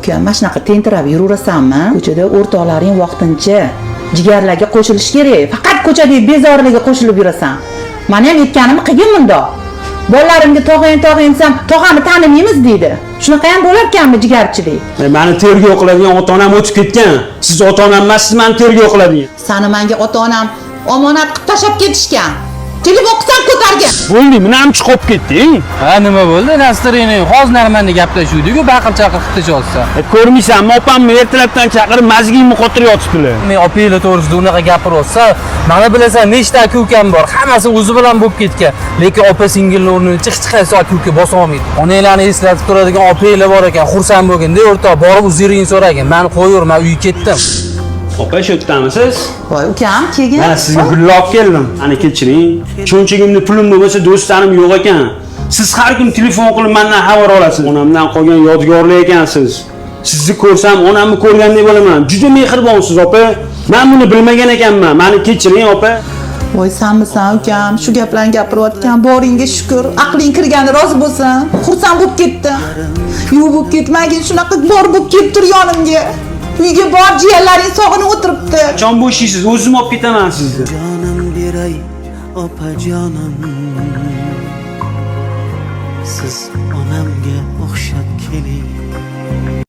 ukam, mana shunaqa tentirab yuraverasanmi? Ko'chada o'rtoqlaring vaqtincha jigarlarga qo'shilish kerak. Faqat ko'chadagi bezorilarga qo'shilib yurasan. Mana ham aytganimni qilgin bundoq. Bolalarimga tog'ang desam, tog'amni tanimaymiz deydi. Shunaqa ham bo'larkanmi jigarchilik? Meni tergov qiladigan ota-onam o'tib ketgan. Siz ota-onam emassiz, meni tergov qiladigan. Sani menga ota-onam omonat qilib tashlab ketishgan. Telefon qilsam ko'targan. Bo'ldi, meni ham chiqib ketding. Ha, nima bo'ldi? Nastorini hozir narmanda gaplashuvdik-ku, baqir-chaqir qilib tashlasa. Ko'rmaysanmi, opamni ertalabdan chaqirib mazgingni qotirib yotibdilar. Men opanglar to'g'risida unaqa gapiryapsa, mana bilasan, nechta aka-ukam bor, hammasi o'zi bilan bo'lib ketgan. Lekin opa-singilning o'rnini chiq-chiqaysa aka-uka bosa olmaydi. Onanglarni eslatib turadigan opanglar bor ekan, xursand bo'lganda, o'rtoq, borib uziringni so'ragan. Meni qo'yaver, men uyga ketdim. Opa, shu yerdamisiz? Voy ukam, kelgin. Men sizga gullar olib keldim. Ana kechiring. Shunchagimni pulim bo'lmasa do'stlarim yo'q ekan. Siz har kun telefon qilib mendan xabar olasiz. Onamdan qolgan yodgorlik ekansiz. Sizni ko'rsam, onamni ko'rgandek bo'laman. Juda mehribonsiz, opa. Men buni bilmagan ekanman. Meni kechiring, opa. Voy sanmisan ukam, shu gaplarni gapirayotgan, boringga shukr. Aqling kirgani rozi bo'lsin. Xursand bo'lib ketdim. Yo'q bo'lib ketmagin, shunaqa bor bo'lib kelib tur yonimga. Uyga bor, jiyanlaring sog'inib o'tiribdi. Qachon bo'shaysiz? O'zim olib ketaman sizni. Jonim beray, opajonim. Siz onamga o'xshab keling.